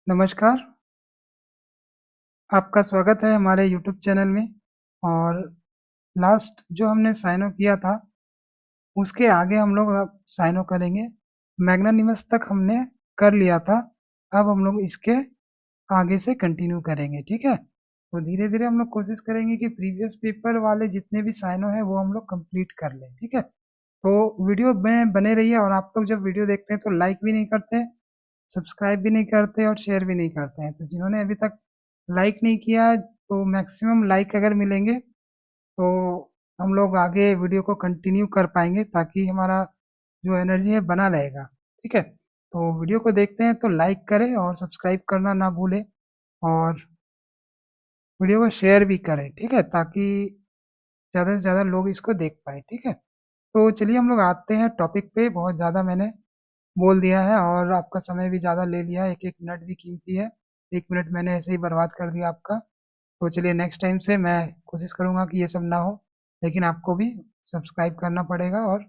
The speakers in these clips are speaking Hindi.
नमस्कार, आपका स्वागत है हमारे यूट्यूब चैनल में। और लास्ट जो हमने साइन ऑफ किया था, उसके आगे हम लोग अब साइन ऑफ करेंगे। मैग्नानिमस तक हमने कर लिया था, अब हम लोग इसके आगे से कंटिन्यू करेंगे, ठीक है? तो धीरे-धीरे हम लोग कोशिश करेंगे कि प्रीवियस पेपर वाले जितने भी साइन ऑफ हैं, वो हम लोग कंप्लीट कर लें, ठीक है? तो वीडियो में बने रहिए। और आप लोग जब वीडियो देखते हैं तो लाइक भी नहीं करते, सब्सक्राइब भी नहीं करते और शेयर भी नहीं करते हैं। तो जिन्होंने अभी तक लाइक नहीं किया तो मैक्सिमम लाइक अगर मिलेंगे तो हम लोग आगे वीडियो को कंटिन्यू कर पाएंगे, ताकि हमारा जो एनर्जी है बना रहेगा, ठीक है? तो वीडियो को देखते हैं तो लाइक करें और सब्सक्राइब करना ना भूलें, और वीडियो को शेयर भी करें, ठीक है? ताकि ज़्यादा से ज़्यादा लोग इसको देख पाए, ठीक है? तो चलिए हम लोग आते हैं टॉपिक पे। बहुत ज़्यादा मैंने बोल दिया है और आपका समय भी ज़्यादा ले लिया है, 1-1 मिनट भी कीमती है। 1 मिनट मैंने ऐसे ही बर्बाद कर दिया आपका। तो चलिए नेक्स्ट टाइम से मैं कोशिश करूँगा कि ये सब ना हो, लेकिन आपको भी सब्सक्राइब करना पड़ेगा और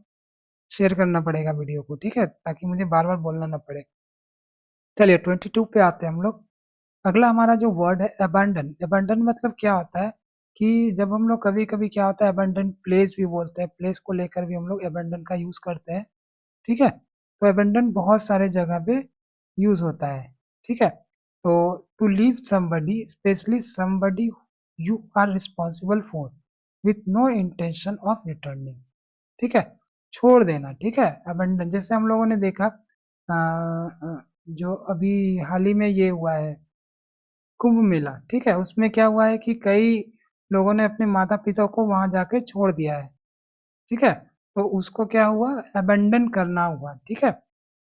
शेयर करना पड़ेगा वीडियो को, ठीक है? ताकि मुझे बार-बार बोलना ना पड़े। चलिए 22 पे आते हैं हम लोग। अगला हमारा जो वर्ड है अबैंडन। अबैंडन मतलब क्या होता है कि जब हम लोग कभी-कभी क्या होता है, अबैंडन प्लेस भी बोलते हैं, प्लेस को लेकर भी हम लोग अबैंडन का यूज़ करते हैं, ठीक है? तो अबैंडन बहुत सारे जगह पे यूज़ होता है, ठीक है? तो to leave somebody, especially somebody you are responsible for with no intention of returning, ठीक है? छोड़ देना, ठीक है? अबैंडन जैसे हम लोगों ने देखा जो अभी हाल ही में ये हुआ है कुंभ मेला, ठीक है? उसमें क्या हुआ है कि कई लोगों ने अपने माता पिता को वहां जाके छोड़ दिया है, ठीक है? तो उसको क्या हुआ, अबेंडन करना हुआ, ठीक है?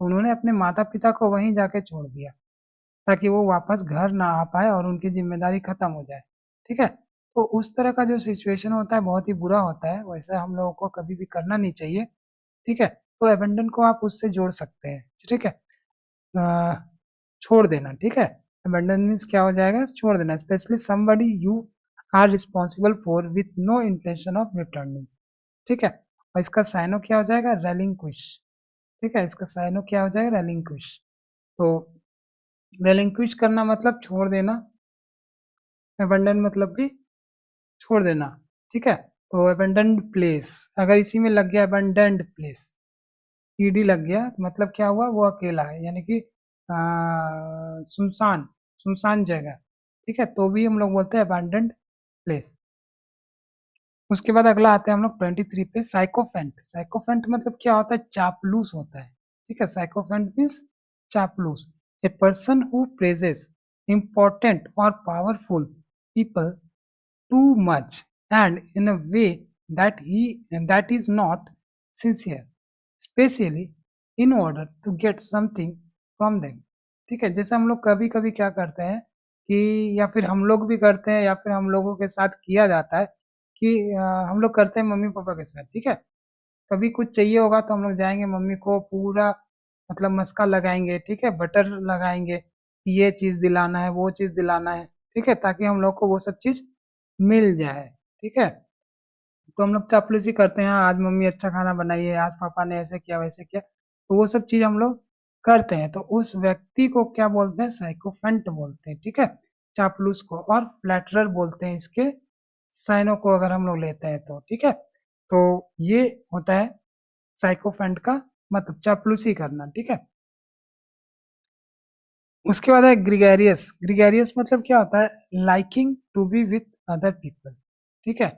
उन्होंने अपने माता पिता को वहीं जाके छोड़ दिया, ताकि वो वापस घर ना आ पाए और उनकी जिम्मेदारी खत्म हो जाए, ठीक है? तो उस तरह का जो सिचुएशन होता है बहुत ही बुरा होता है, वैसा हम लोगों को कभी भी करना नहीं चाहिए, ठीक है? तो अबेंडन को आप उससे जोड़ सकते हैं, ठीक है? अ, छोड़ देना, ठीक है? अबेंडन मीन्स क्या हो जाएगा, छोड़ देना। Especially somebody you are responsible for with no intention of returning, ठीक है? और इसका साइनो क्या हो जाएगा, रेलिंक्विश, ठीक है? इसका साइनो क्या हो जाएगा, रेलिंक्विश। तो रेलिंक्विश करना मतलब छोड़ देना, अबेंडन मतलब भी छोड़ देना, ठीक है? तो अबेंडन्ड प्लेस, अगर इसी में लग गया अबेंडन्ड प्लेस, ईडी लग गया, मतलब क्या हुआ, वो अकेला है, यानी कि सुनसान, सुनसान जगह, ठीक है? तो भी हम लोग बोलते हैं अबैंडन्ड प्लेस। उसके बाद अगला आते हैं हम लोग 23 पे, साइकोफेंट। साइकोफेंट मतलब क्या होता है, चापलूस होता है, ठीक है? साइकोफेंट मीन्स चापलूस, a person who praises important or powerful people too much and in a way that is not sincere, especially in order to get something from them, ठीक है? जैसे हम लोग कभी कभी क्या करते हैं कि, या फिर हम लोग भी करते हैं या फिर हम लोगों के साथ किया जाता है कि हम लोग करते हैं मम्मी पापा के साथ, ठीक है? कभी कुछ चाहिए होगा तो हम लोग जाएंगे, मम्मी को पूरा मतलब मस्का लगाएंगे, ठीक है? बटर लगाएंगे, ये चीज दिलाना है, वो चीज दिलाना है, ठीक है? ताकि हम लोग को वो सब चीज मिल जाए, ठीक है? तो हम लोग चापलूसी करते हैं, आज मम्मी अच्छा खाना बनाई है, आज पापा ने ऐसे किया वैसे किया, तो वो सब चीज हम लोग करते हैं। तो उस व्यक्ति को क्या बोलते हैं, साइकोफेंट बोलते हैं, ठीक है? चापलूस को। और फ्लैटरर बोलते हैं इसके साइनों को, अगर हम लोग लेते हैं तो, ठीक है? तो ये होता है साइकोफेंट का मतलब, चापलूसी करना, ठीक है? उसके बाद है ग्रिगेरियस। ग्रिगेरियस मतलब क्या होता है, liking to be with other people, ठीक है?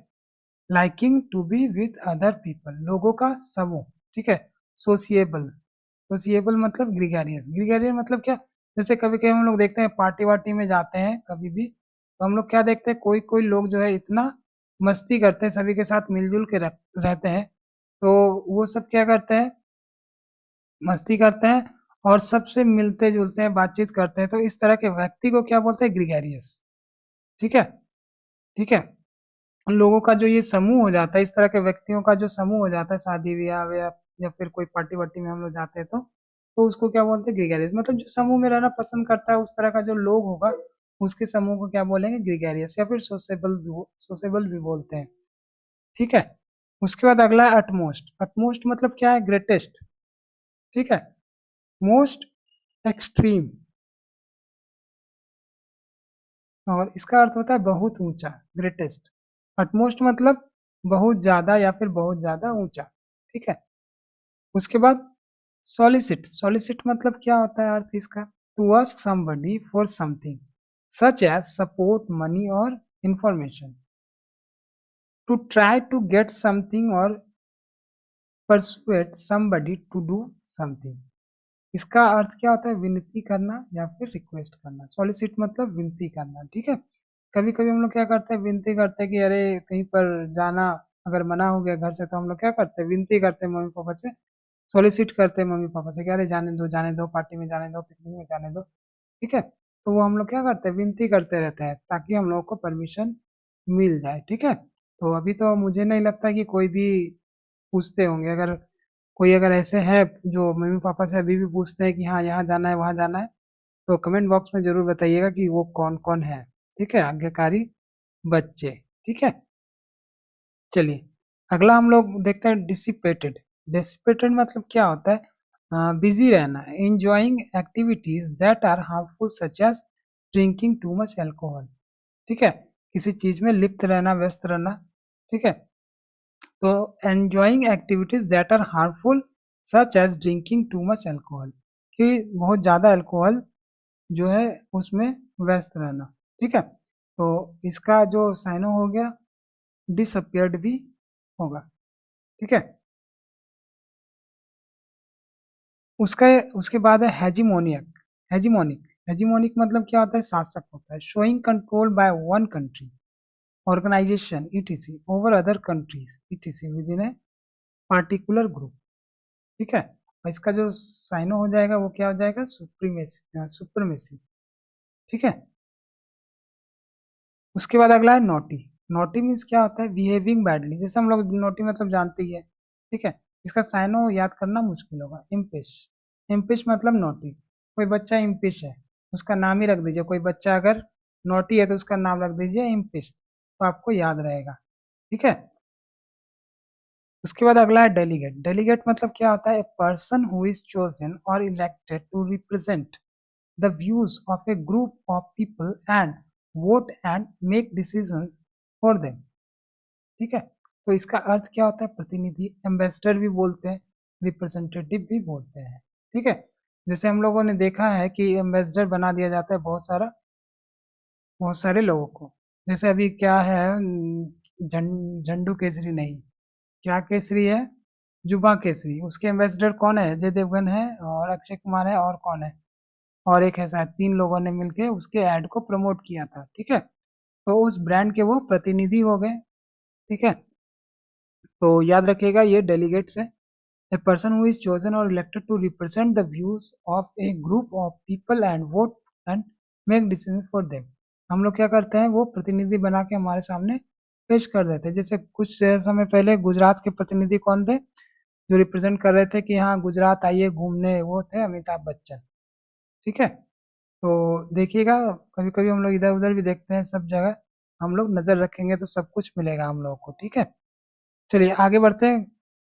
Liking to be with other people, लोगों का समूह, ठीक है? सोशिएबल, सोशिएबल मतलब ग्रिगेरियस। ग्रिगेरियस मतलब क्या, जैसे कभी कभी हम लोग देखते हैं पार्टी वार्टी में जाते हैं कभी भी, तो हम लोग क्या देखते हैं, कोई कोई लोग जो है इतना मस्ती करते हैं, सभी के साथ मिलजुल के रहते हैं, तो वो सब क्या करते हैं, मस्ती करते हैं और सबसे मिलते जुलते हैं, बातचीत करते हैं। तो इस तरह के व्यक्ति को क्या बोलते हैं, ग्रिगेरियस, ठीक है? ठीक है? उन लोगों का जो ये समूह हो जाता है, इस तरह के व्यक्तियों का जो समूह हो जाता है शादी ब्याह या फिर कोई पार्टी वार्टी में हम लोग जाते हैं, तो उसको क्या बोलते हैं, ग्रिगेरियस। मतलब जो समूह में रहना पसंद करता है, उस तरह का जो लोग होगा, उसके समूह को क्या बोलेंगे, ग्रिगेरियस, या फिर सोसेबल, सोसेबल भी बोलते हैं, ठीक है? उसके बाद अगला है अटमोस्ट। अटमोस्ट मतलब क्या है, ग्रेटेस्ट, ठीक है? मोस्ट एक्सट्रीम, और इसका अर्थ होता है बहुत ऊंचा, ग्रेटेस्ट। अटमोस्ट मतलब बहुत ज्यादा या फिर बहुत ज्यादा ऊंचा, ठीक है। उसके बाद सॉलिसिट, सॉलिसिट मतलब क्या होता है अर्थ इसका, to ask somebody for something such as support, money और information, to try to get something और persuade somebody to do something. इसका अर्थ क्या होता है, विनती करना या फिर रिक्वेस्ट करना। सॉलिसिट मतलब विनती करना, ठीक है। कभी कभी हम लोग क्या करते हैं, विनती करते हैं कि अरे कहीं पर जाना अगर मना हो गया घर से, तो हम लोग क्या करते हैं, विनती करते हैं मम्मी पापा से, सॉलिसिट करते हैं मम्मी पापा से कि अरे जाने दो, पार्टी में जाने दो, पिकनिक में जाने दो, ठीक है। तो वो हम लोग क्या करते हैं, विनती करते रहते हैं ताकि हम लोग को परमिशन मिल जाए, ठीक है। तो अभी तो मुझे नहीं लगता कि कोई भी पूछते होंगे, अगर कोई अगर ऐसे है जो मम्मी पापा से अभी भी पूछते हैं कि हाँ यहाँ जाना है वहाँ जाना है, तो कमेंट बॉक्स में जरूर बताइएगा कि वो कौन कौन है, ठीक है, आज्ञाकारी बच्चे, ठीक है। चलिए अगला हम लोग देखते हैं डिसिपेटेड। डिसिपेटेड मतलब क्या होता है, बिजी रहना, enjoying activities that are harmful such as drinking too much alcohol, ठीक है। किसी चीज में लिप्त रहना, व्यस्त रहना, ठीक है। तो enjoying activities that are harmful such as drinking too much alcohol, कि बहुत ज़्यादा अल्कोहल जो है उसमें व्यस्त रहना, ठीक है। तो इसका जो साइनो हो गया, डिसअपियर्ड भी होगा, ठीक है। उसका उसके बाद है हेजिमोनियक, हेजिमोनिक। हेजिमोनिक मतलब क्या होता है, शासक होता है, showing control by one country, organisation etc over other countries etc within a particular group, ठीक है। और इसका जो साइनो हो जाएगा वो क्या हो जाएगा, सुप्रीमेसी, सुप्रीमेसी, ठीक है। उसके बाद अगला है नोटी। नोटी मीन्स क्या होता है, बिहेविंग बैडली, जैसे हम लोग नोटी मतलब जानते ही है, ठीक है। इसका साइनो याद करना मुश्किल होगा, इम्पिश। इम्पिश मतलब नोटी, कोई बच्चा इम्पिश है उसका नाम ही रख दीजिए, कोई बच्चा अगर नोटी है तो उसका नाम रख दीजिए इम्पिश, तो आपको याद रहेगा, ठीक है। उसके बाद अगला है डेलीगेट। डेलीगेट मतलब क्या होता है, a person who is chosen और elected to represent the views of a group of people and vote and make decisions for them, ठीक है। तो इसका अर्थ क्या होता है, प्रतिनिधि, एम्बेसडर भी बोलते हैं, रिप्रेजेंटेटिव भी बोलते हैं, ठीक है। जैसे हम लोगों ने देखा है कि एम्बेसडर बना दिया जाता है बहुत सारे लोगों को, जैसे अभी क्या है, झंडू केसरी नहीं, क्या केसरी है, जुबा केसरी, उसके एम्बेसडर कौन है, अजय देवगन है और अक्षय कुमार है और कौन है, और एक है शायद, तीन लोगों ने मिलके उसके ऐड को प्रमोट किया था, ठीक है। तो उस ब्रांड के वो प्रतिनिधि हो गए, ठीक है। तो याद रखिएगा ये डेलीगेट्स है, a person who is chosen और elected to represent the views of a group of people and vote and make decision for them. हम लोग क्या करते हैं, वो प्रतिनिधि बना के हमारे सामने पेश कर देते हैं। जैसे कुछ समय पहले गुजरात के प्रतिनिधि कौन थे, जो रिप्रेजेंट कर रहे थे कि हाँ गुजरात आइए घूमने, वो थे अमिताभ बच्चन, ठीक है। तो देखिएगा, कभी कभी हम लोग इधर उधर भी देखते हैं, सब जगह हम लोग नजर रखेंगे तो सब कुछ मिलेगा हम लोगों को, ठीक है। चलिए आगे बढ़ते हैं।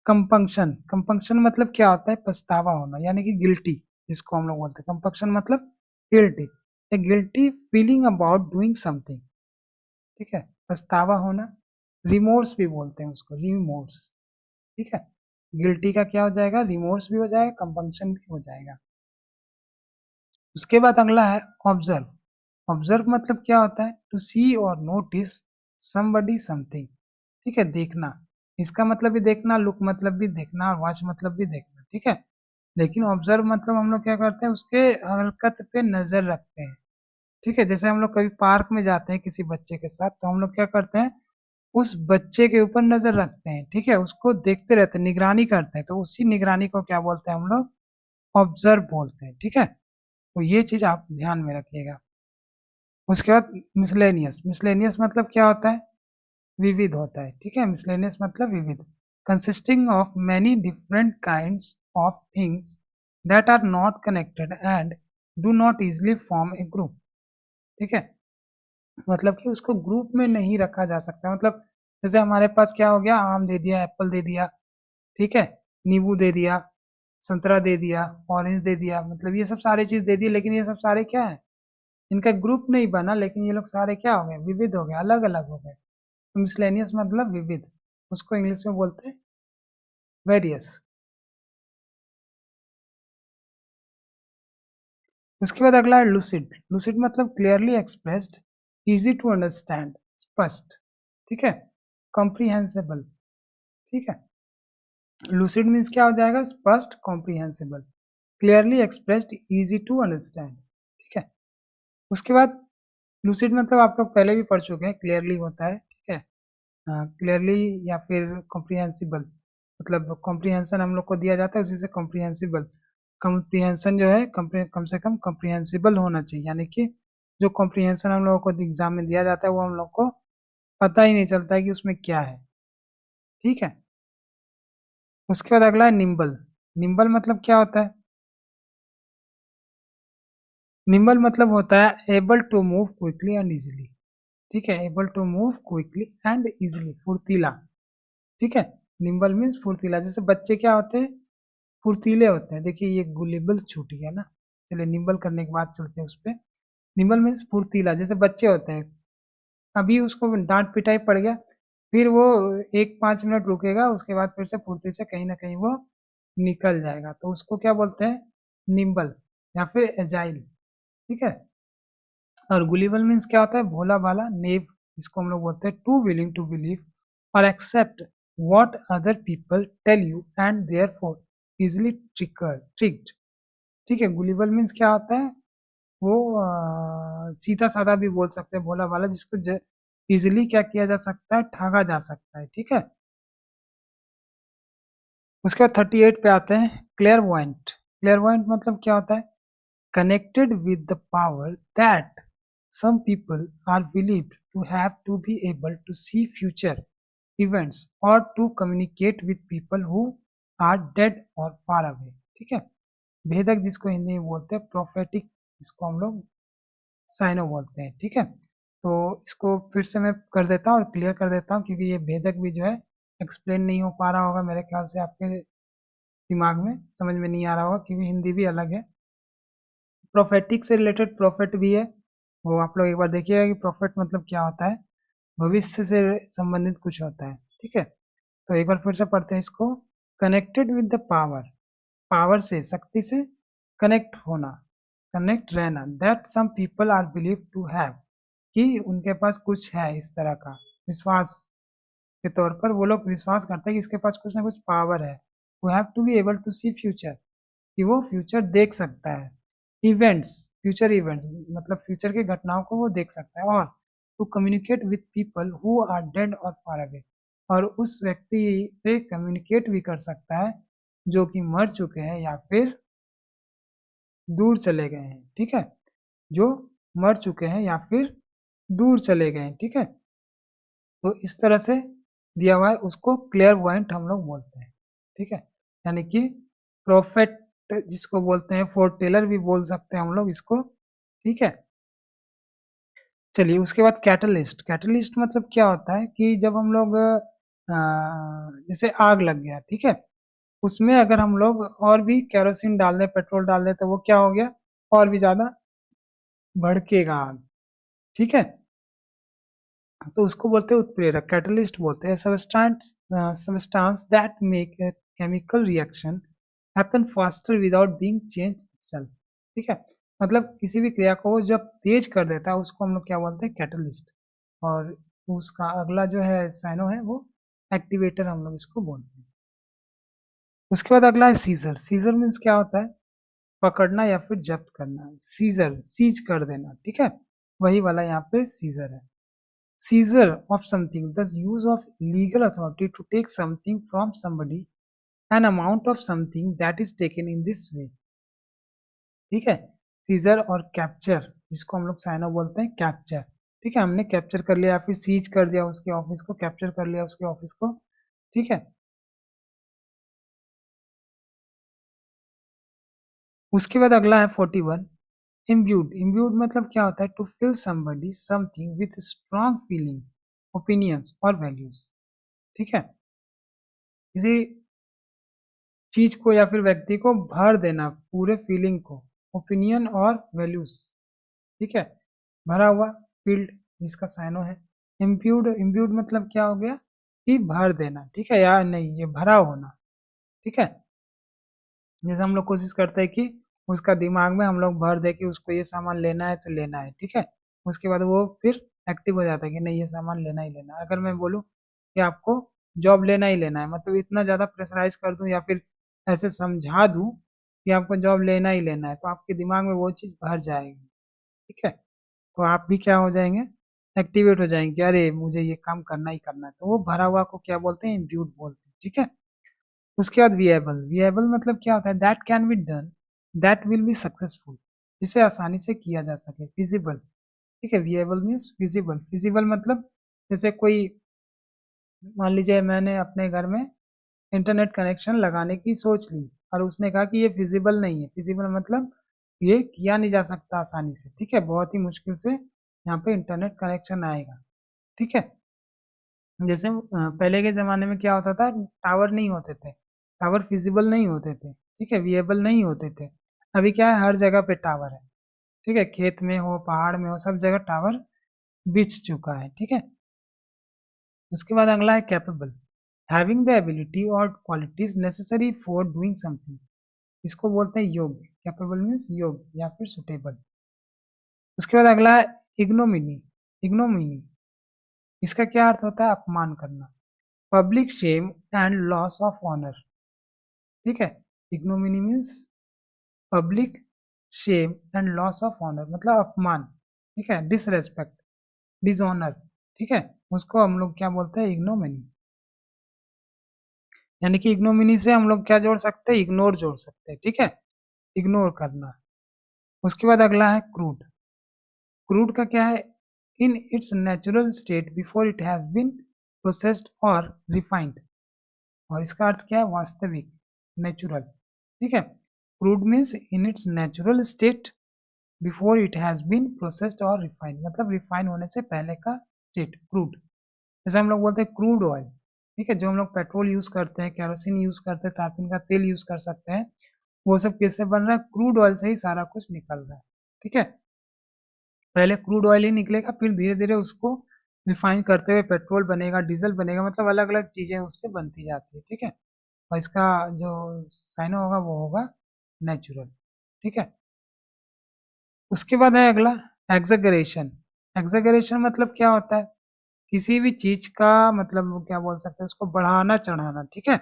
कंपंक्शन। कंपंक्शन मतलब क्या होता है, पछतावा होना, यानी कि गिल्टी, जिसको हम लोग बोलते हैं कंपंक्शन मतलब guilty, A guilty feeling about doing something, ठीक है, पछतावा होना। रिमोर्स भी बोलते हैं उसको, रिमोर्स, ठीक है। गिल्टी का क्या हो जाएगा, रिमोर्स भी हो जाएगा, कंपंक्शन भी हो जाएगा। उसके बाद अगला है ऑब्जर्व। ऑब्जर्व मतलब क्या होता है, टू सी और नोटिस समबडी समथिंग, ठीक है, देखना। इसका मतलब भी देखना, लुक मतलब भी देखना, और वॉच मतलब भी देखना, ठीक है। लेकिन ऑब्जर्व मतलब हम लोग क्या करते हैं, उसके हरकत पे नजर रखते हैं, ठीक है। जैसे हम लोग कभी पार्क में जाते हैं किसी बच्चे के साथ, तो हम लोग क्या करते हैं, उस बच्चे के ऊपर नजर रखते हैं, ठीक है, उसको देखते रहते हैं, निगरानी करते हैं, तो उसी निगरानी को क्या बोलते हैं हम लोग, ऑब्जर्व बोलते हैं, ठीक है। तो ये चीज आप ध्यान में रखिएगा। उसके बाद मिसलेनियस। मिसलेनियस मतलब क्या होता है, विविध होता है, ठीक है। मिसलेनियस मतलब विविध, consisting of many different kinds of things that are not connected and do not easily form a group, ठीक है। मतलब कि उसको ग्रुप में नहीं रखा जा सकता, मतलब जैसे हमारे पास क्या हो गया, आम दे दिया, एप्पल दे दिया, ठीक है, नींबू दे दिया, संतरा दे दिया, ऑरेंज दे दिया, मतलब ये सब सारे चीज दे दिए, लेकिन ये सब सारे क्या है, इनका ग्रुप नहीं बना, लेकिन ये लोग सारे क्या हो गए, विविध हो गए, अलग अलग हो गए। तो मिसलेनियस मतलब विविध, उसको इंग्लिश में बोलते हैं वेरियस। उसके बाद अगला है लूसिड। लूसिड मतलब clearly expressed, easy to understand, स्पष्ट, ठीक है, कॉम्प्रिहेंसिबल, ठीक है। लूसिड मीन्स क्या हो जाएगा, स्पष्ट, comprehensible, clearly expressed, easy to understand, ठीक है। उसके बाद लूसिड मतलब आप लोग पहले भी पढ़ चुके हैं, क्लियरली होता है, ठीक है, क्लियरली या फिर कॉम्प्रिहेंसिबल, मतलब कॉम्प्रिहेंशन हम लोग को दिया जाता है, उसी से कॉम्प्रिहेंसिबल। कॉम्प्रिहेंशन जो है कम से कम कॉम्प्रिहेंसिबल होना चाहिए, यानी कि जो कॉम्प्रिहेंशन हम लोगों को एग्जाम में दिया जाता है वो हम लोग को पता ही नहीं चलता है कि उसमें क्या है, ठीक है। उसके बाद अगला है निम्बल। निम्बल मतलब क्या होता है, निम्बल मतलब होता है able to move quickly and easily, ठीक है, able to move quickly and easily, फुर्तीला, ठीक है। निम्बल मीन्स फुर्तीला, जैसे बच्चे क्या होते हैं, फुर्तीले होते हैं। देखिए ये गुलिबल छूट गया ना, चलिए निम्बल करने के बाद चलते हैं उस पर। निम्बल मीन्स फुर्तीला, जैसे बच्चे होते हैं, अभी उसको डांट पिटाई पड़ गया, फिर वो 1-5 मिनट रुकेगा, उसके बाद फिर से फुर्ती से कहीं ना कहीं वो निकल जाएगा, तो उसको क्या बोलते हैं, निम्बल या फिर एजाइल, ठीक है। और गुलिबल मीन्स क्या होता है, भोला भाला, नेव, जिसको हम लोग बोलते हैं टू विलिंग टू बिलीव और accept what other people tell you and therefore easily tricked, ठीक है। गुलिबल मीन्स क्या होता है, वो सीधा साधा भी बोल सकते हैं, भोला भाला, जिसको इजिली क्या किया जा सकता है, ठगा जा सकता है, ठीक है। उसके बाद 38 पे आते हैं, क्लेयर पॉइंट। क्लेयर पॉइंट मतलब क्या होता है, connected with the power that some people are believed to have to be able to see future events or to communicate with people who are dead or far away, ठीक है। भेदक जिसको हिंदी में बोलते हैं, प्रोफेटिक जिसको हम लोग साइनो बोलते हैं, ठीक है। तो इसको फिर से मैं कर देता हूँ और क्लियर कर देता हूँ, क्योंकि ये भेदक भी जो है एक्सप्लेन नहीं हो पा रहा होगा मेरे ख्याल से, आपके दिमाग में समझ में नहीं आ रहा होगा, क्योंकि हिंदी भी अलग है। प्रोफेटिक से रिलेटेड प्रोफेट भी है, वो आप लोग एक बार देखिएगा कि प्रोफेट मतलब क्या होता है, भविष्य से संबंधित कुछ होता है, ठीक है। तो एक बार फिर से पढ़ते हैं इसको, connected with the power, power से, शक्ति से कनेक्ट होना, कनेक्ट रहना, that some people are believe to have, कि उनके पास कुछ है इस तरह का, विश्वास के तौर पर वो लोग विश्वास करते हैं कि इसके पास कुछ ना कुछ पावर है। वो have to be able to see future, कि वो फ्यूचर देख सकता है, इवेंट्स, फ्यूचर इवेंट्स मतलब फ्यूचर की घटनाओं को वो देख सकता है, और to communicate with people who are dead और फार अवे, और उस व्यक्ति से कम्युनिकेट भी कर सकता है जो कि मर चुके हैं या फिर दूर चले गए हैं, ठीक है, जो मर चुके हैं या फिर दूर चले गए हैं, ठीक है। तो इस तरह से दिया हुआ है, उसको क्लियर पॉइंट हम लोग बोलते हैं, ठीक है। यानी कि प्रोफेट जिसको बोलते हैं, फोर्ट टेलर भी बोल सकते हैं हम लोग इसको, ठीक है। चलिए उसके बाद कैटलिस्ट। कैटलिस्ट मतलब क्या होता है कि जब हम लोग जैसे आग लग गया, ठीक है, उसमें अगर हम लोग और भी केरोसिन डाल दें, पेट्रोल डाल दें, तो वो क्या हो गया, और भी ज्यादा भड़केगा आग, ठीक है। तो उसको बोलते हैं उत्प्रेरक, कैटलिस्ट बोलते हैं, substance that make a chemical reaction happen faster without being change itself, ठीक है। मतलब किसी भी क्रिया को जब तेज कर देता है उसको हम लोग क्या बोलते हैं, कैटलिस्ट। और उसका अगला जो है साइनो है वो एक्टिवेटर हम लोग इसको बोलते हैं। उसके बाद अगला है सीजर। सीजर मीन्स क्या होता है, पकड़ना या फिर जब्त करना, सीजर, सीज कर देना, ठीक है, वही वाला यहाँ पे सीजर है। Seizure of something, the use of legal authority to take something from somebody, an amount of something that is taken in this way, ठीक है। सीजर और कैप्चर, जिसको हम लोग साइनो बोलते हैं, कैप्चर, ठीक है, हमने कैप्चर कर लिया या फिर सीज कर दिया उसके ऑफिस को, कैप्चर कर लिया उसके ऑफिस को, ठीक है। उसके बाद अगला है 41, इम्ब्यूड। इम्ब्यूड मतलब क्या होता है, to fill somebody something with strong feelings, opinions और वैल्यूज, ठीक है। किसी चीज को या फिर व्यक्ति को भर देना, पूरे फीलिंग को, ओपिनियन और वैल्यूज, ठीक है। भरा हुआ, फील्ड जिसका साइनो है। इम्प्यूड, इम्प्यूड मतलब क्या हो गया कि भर देना, ठीक है, या नहीं, ये भरा होना, ठीक है। जैसे हम लोग कोशिश करते हैं कि उसका दिमाग में हम लोग भर दे कि उसको ये सामान लेना है तो लेना है, ठीक है। उसके बाद वो फिर एक्टिव हो जाता है कि नहीं, ये सामान लेना ही लेना है। अगर मैं बोलूँ कि आपको जॉब लेना ही लेना है, मतलब इतना ज़्यादा प्रेशराइज कर दूं या फिर ऐसे समझा दूं कि आपको जॉब लेना ही लेना है, तो आपके दिमाग में वो चीज़ भर जाएगी, ठीक है। तो आप भी क्या हो जाएंगे, एक्टिवेट हो जाएंगे कि अरे मुझे ये काम करना ही करना है। तो वो भरा हुआ को क्या बोलते हैं, इंड्यूड बोलते हैं, ठीक है। उसके बाद विएबल, विएबल मतलब क्या होता है, that can be done, that will be successful, जिसे आसानी से किया जा सके, फिजिबल, ठीक है। विएबल मीन्स फिजिबल, फिजिबल मतलब जैसे कोई, मान लीजिए मैंने अपने घर में इंटरनेट कनेक्शन लगाने की सोच ली और उसने कहा कि ये फिजिबल नहीं है, फिजिबल मतलब ये किया नहीं जा सकता आसानी से, ठीक है, बहुत ही मुश्किल से यहाँ पे इंटरनेट कनेक्शन आएगा, ठीक है। जैसे पहले के ज़माने में क्या होता था, टावर नहीं होते थे, टावर फिजिबल नहीं होते थे, ठीक है, विएबल नहीं होते थे। अभी क्या है, हर जगह पे टावर है, ठीक है, खेत में हो, पहाड़ में हो, सब जगह टावर बिछ चुका है, ठीक है। उसके बाद अगला है कैपेबल, हैविंग द एबिलिटी और qualities necessary for doing something, इसको बोलते हैं योग्य, कैपेबल मीन्स योग्य या फिर सुटेबल। उसके बाद अगला है इग्नोमिनी, इग्नोमिनी इसका क्या अर्थ होता है, अपमान करना, public shame and loss of honour, ठीक है। Ignominy means public shame and loss of honour, मतलब अपमान, ठीक है, डिसरेस्पेक्ट, डिसऑनर, ठीक है, उसको हम लोग क्या बोलते हैं, इग्नोमिनी। यानी कि इग्नोमिनी से हम लोग क्या जोड़ सकते हैं, इग्नोर जोड़ सकते हैं, ठीक है, इग्नोर करना। उसके बाद अगला है क्रूड, क्रूड का क्या है, in its natural state before it has been processed और रिफाइंड, और इसका अर्थ क्या है, वास्तविक, नेचुरल, ठीक है। Crude means in its natural state before it has been processed और रिफाइंड, मतलब रिफाइन होने से पहले का स्टेट, क्रूड। जैसे हम लोग बोलते हैं क्रूड ऑयल, ठीक है, जो हम लोग पेट्रोल यूज करते हैं, केरोसिन यूज करते हैं, तारपीन का तेल यूज कर सकते हैं, वो सब किससे बन रहा है, क्रूड ऑयल से ही सारा कुछ निकल रहा है, ठीक है। पहले क्रूड ऑयल ही निकलेगा, फिर धीरे धीरे उसको रिफाइन करते हुए पेट्रोल बनेगा, डीजल बनेगा, मतलब अलग अलग चीजें उससे बनती जाती है, ठीक है। और इसका जो साइन होगा वो होगा नेचुरल, ठीक है। उसके बाद है अगला एग्जैगरेशन, एग्जैगरेशन मतलब क्या होता है, किसी भी चीज का मतलब वो क्या बोल सकते हैं, उसको बढ़ाना चढ़ाना, ठीक है।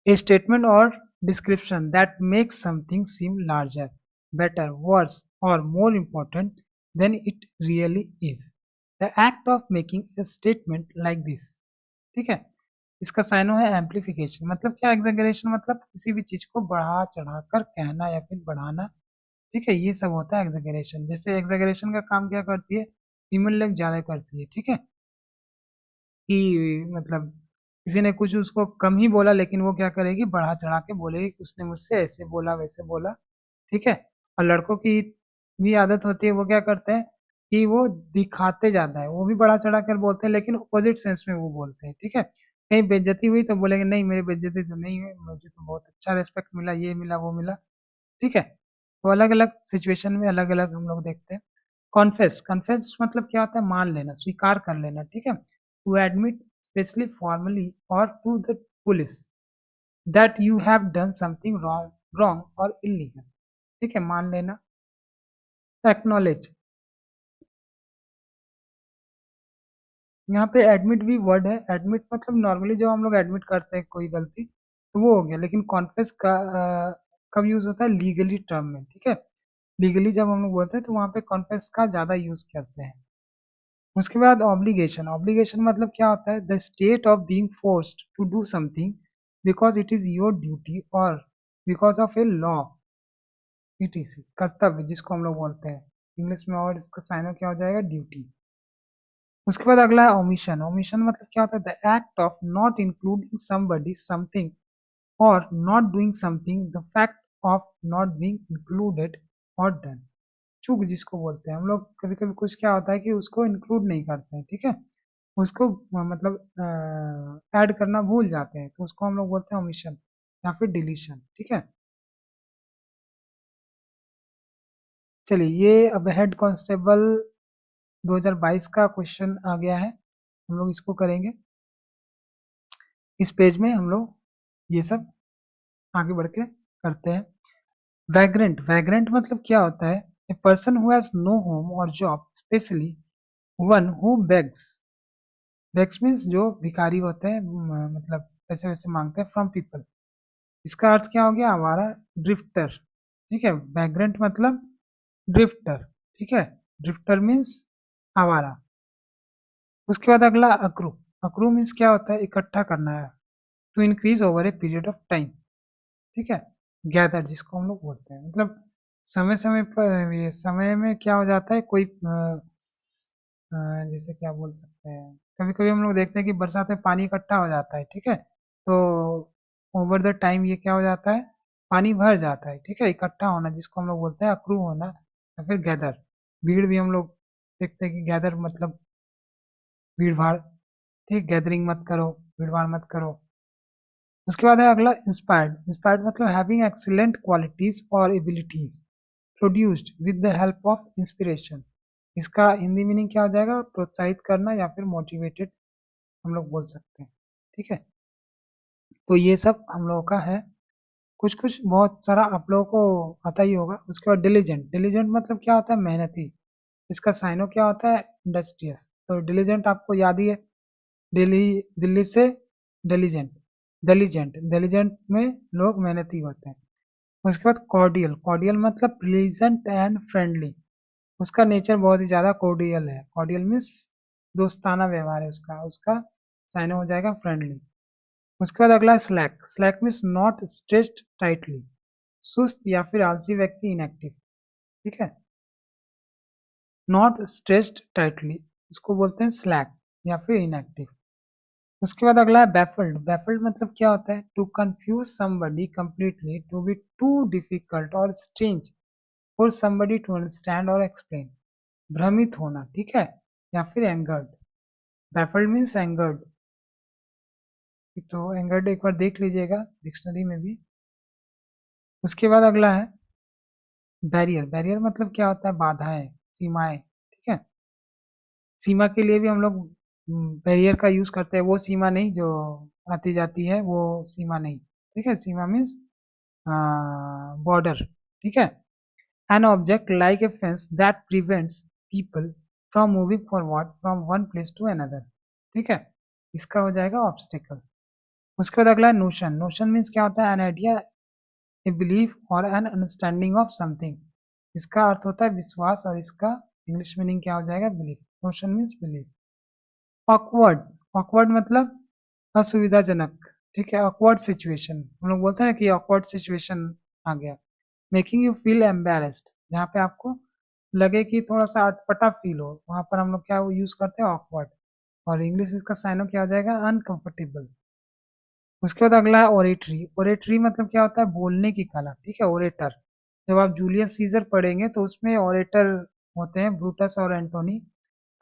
A statement or description that makes something seem larger, better, worse, or more important than it really is. The act of making a statement like this. ठीक है। इसका साइनो है एम्पलीफिकेशन, मतलब क्या, एग्जेगरेशन मतलब किसी भी चीज को बढ़ा चढ़ा कर कहना या फिर बढ़ाना, ठीक है, ये सब होता है एग्जेगरेशन। जैसे एग्जेगरेशन का काम क्या करती है, फीमेल लोग ज्यादा करती है, ठीक है, कि मतलब किसी ने कुछ उसको कम ही बोला लेकिन वो क्या करेगी, बढ़ा चढ़ा के बोलेगी कि उसने मुझसे ऐसे बोला वैसे बोला, ठीक है। और लड़कों की भी आदत होती है, वो क्या करते हैं कि वो दिखाते ज्यादा है, वो भी बढ़ा चढ़ा कर बोलते हैं लेकिन अपोजिट सेंस में वो बोलते हैं, ठीक है। कहीं बेइज्जती हुई तो बोलेंगे नहीं, मेरी बेइज्जती तो नहीं हुई, मुझे तो बहुत अच्छा रेस्पेक्ट मिला, ये मिला वो मिला, ठीक है। तो अलग अलग सिचुएशन में अलग अलग हम लोग देखते हैं। कॉन्फेस, कन्फेस मतलब क्या होता है, मान लेना, स्वीकार कर लेना, ठीक है। टू एडमिट स्पेशली फॉर्मली और to the police that you have done something wrong, wrong और इलीगल, ठीक है, मान लेना। एक्नॉलेज, यहाँ पे एडमिट भी वर्ड है, एडमिट मतलब नॉर्मली जब हम लोग एडमिट करते हैं कोई गलती तो वो हो गया, लेकिन कॉन्फेस का कब यूज होता है, लीगली टर्म में, ठीक है। लीगली जब हम लोग बोलते हैं तो वहाँ पे कॉन्फेस का ज्यादा यूज करते हैं। उसके बाद ऑब्लिगेशन, ऑब्लिगेशन मतलब क्या होता है, the state of being forced to do something because it is your duty और because of a law, etc, कर्तव्य जिसको हम लोग बोलते हैं इंग्लिश में, और इसका साइन क्या हो जाएगा, ड्यूटी। उसके बाद अगला है ओमिशन, ओमिशन मतलब क्या होता है, the act of not including somebody something और not doing something, the fact of not being included और डन, चूक जिसको बोलते हैं हम लोग। कभी कभी कुछ क्या होता है कि उसको इंक्लूड नहीं करते हैं, ठीक है, उसको मतलब ऐड करना भूल जाते हैं, तो उसको हम लोग बोलते हैं ओमिशन या फिर डिलीशन, ठीक है। चलिए, ये अब हेड कांस्टेबल 2022 का क्वेश्चन आ गया है, हम लोग इसको करेंगे। इस पेज में हम लोग ये सब आगे बढ़ के करते हैं। वैग्रेंट, वैग्रेंट मतलब क्या होता है? A person who has no home और job, specially one who begs. Begs means जो भिखारी होते हैं, मतलब पैसे वैसे मांगते हैं फ्रॉम पीपल। इसका अर्थ क्या हो गया? आवारा, ड्रिफ्टर। ठीक है, वैग्रेंट मतलब ड्रिफ्टर। ठीक है, ड्रिफ्टर मीन्स आवारा। उसके बाद अगला अक्रू। अक्रू मीन्स क्या होता है? इकट्ठा करना है, to increase over a period of time. ठीक है, गैदर जिसको हम लोग बोलते हैं, मतलब समय समय पर, ये समय में क्या हो जाता है, कोई जैसे क्या बोल सकते हैं, कभी कभी हम लोग देखते हैं कि बरसात में पानी इकट्ठा हो जाता है। ठीक है, तो ओवर द टाइम ये क्या हो जाता है? पानी भर जाता है। ठीक है, इकट्ठा होना जिसको हम लोग बोलते हैं अक्रू होना, या फिर गैदर। भीड़ भी हम लोग देखते हैं कि गैदर मतलब भीड़ भाड़। ठीक, गैदरिंग मत करो, भीड़ भाड़ मत करो। उसके बाद है अगला इंस्पायर्ड। इंस्पायर्ड मतलब हैविंग एक्सीलेंट क्वालिटीज और abilities produced with the help of inspiration. इसका हिंदी मीनिंग क्या हो जाएगा? प्रोत्साहित करना या फिर मोटिवेटेड हम लोग बोल सकते हैं। ठीक है, तो ये सब हम लोगों का है। कुछ कुछ बहुत सारा आप लोगों को आता ही होगा। उसके बाद डिलीजेंट। डिलीजेंट मतलब क्या होता है? मेहनती। इसका साइनो क्या होता है? इंडस्ट्रियस। तो डिलीजेंट आपको याद ही है, दिल्ली, दिल्ली से डिलीजेंट, डिलीजेंट, डिलीजेंट में लोग मेहनती होते हैं। उसके बाद कॉर्डियल। कॉर्डियल मतलब प्लीजेंट एंड फ्रेंडली। उसका नेचर बहुत ही ज़्यादा कॉर्डियल है। कॉर्डियल मीन्स दोस्ताना व्यवहार है उसका। उसका साइनो हो जाएगा फ्रेंडली। उसके बाद अगला slack. Slack means not stressed tightly. सुस्त या फिर आलसी व्यक्ति, इनएक्टिव। ठीक है, नॉट स्ट्रेस्ड टाइटली उसको बोलते हैं स्लैक या फिर इनएक्टिव। उसके बाद अगला है बैफल्ड। बैफल्ड मतलब क्या होता है? To confuse somebody completely, to be too difficult और strange for somebody to understand और एक्सप्लेन। भ्रमित होना। ठीक है, या फिर एंगर्ड। Baffled means angered. तो एंगर्ड एक बार देख लीजिएगा डिक्शनरी में भी। उसके बाद अगला है बैरियर। बैरियर मतलब क्या होता है? बाधाएं, सीमाएं। ठीक है, सीमा के लिए भी हम लोग बैरियर का यूज करते हैं। वो सीमा नहीं जो आती जाती है, वो सीमा नहीं। ठीक है, सीमा मीन्स बॉर्डर। ठीक है, an object like a fence that prevents people from moving forward from one place to another. ठीक है, इसका हो जाएगा ऑब्स्टिकल। उसके बाद अगला है नोशन। नोशन मीन्स क्या होता है? एन आइडिया, ए बिलीफ और एन अंडरस्टैंडिंग ऑफ समथिंग। इसका अर्थ होता है विश्वास, और इसका इंग्लिश मीनिंग क्या हो जाएगा? Belief. Notion means belief. Awkward. Awkward मतलब असुविधाजनक। ठीक है, ऑकवर्ड सिचुएशन हम लोग बोलते हैं ना कि ऑकवर्ड सिचुएशन आ गया। मेकिंग यू फील एम्बेरस्ड, जहाँ पे आपको लगे कि थोड़ा सा अटपटा फील हो, वहां पर हम लोग क्या यूज करते हैं? ऑकवर्ड। और इंग्लिश इसका साइनो क्या हो जाएगा? अनकंफर्टेबल। उसके बाद अगला है ओरेटरी। ओरेटरी मतलब क्या होता है? बोलने की कला। ठीक है, ओरेटर। जब आप जूलियस सीजर पढ़ेंगे तो उसमें ओरेटर होते हैं, ब्रूटस और एंटोनी।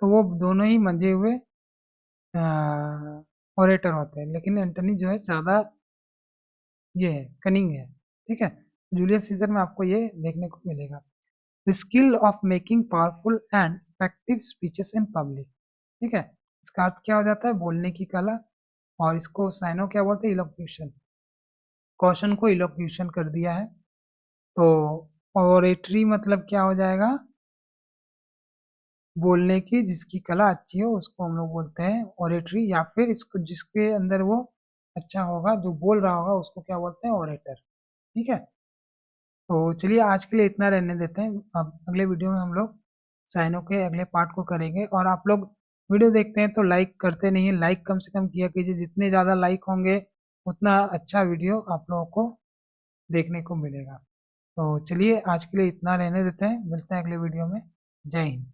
तो वो दोनों ही मंजे हुए ओरेटर होते हैं, लेकिन एंटनी जो है ज़्यादा ये है, कनिंग है। ठीक है, जूलियस सीजर में आपको ये देखने को मिलेगा। The skill of making powerful and effective speeches in public. ठीक है, इसका अर्थ क्या हो जाता है? बोलने की कला। और इसको साइनो क्या बोलते हैं? इलोक्यूशन। कौशन को इलोक्यूशन कर दिया है। तो ओरेटरी मतलब क्या हो जाएगा? बोलने की जिसकी कला अच्छी हो उसको हम लोग बोलते हैं ओरेटरी, या फिर इसको जिसके अंदर वो अच्छा होगा, जो बोल रहा होगा, उसको क्या बोलते हैं? ओरेटर। ठीक है, तो चलिए आज के लिए इतना रहने देते हैं। अब अगले वीडियो में हम लोग साइनों के अगले पार्ट को करेंगे। और आप लोग वीडियो देखते हैं तो लाइक करते नहीं हैं, लाइक कम से कम किया कीजिए। जितने ज़्यादा लाइक होंगे उतना अच्छा वीडियो आप लोगों को देखने को मिलेगा। तो चलिए आज के लिए इतना रहने देते हैं, मिलते हैं अगले वीडियो में। जय हिंद।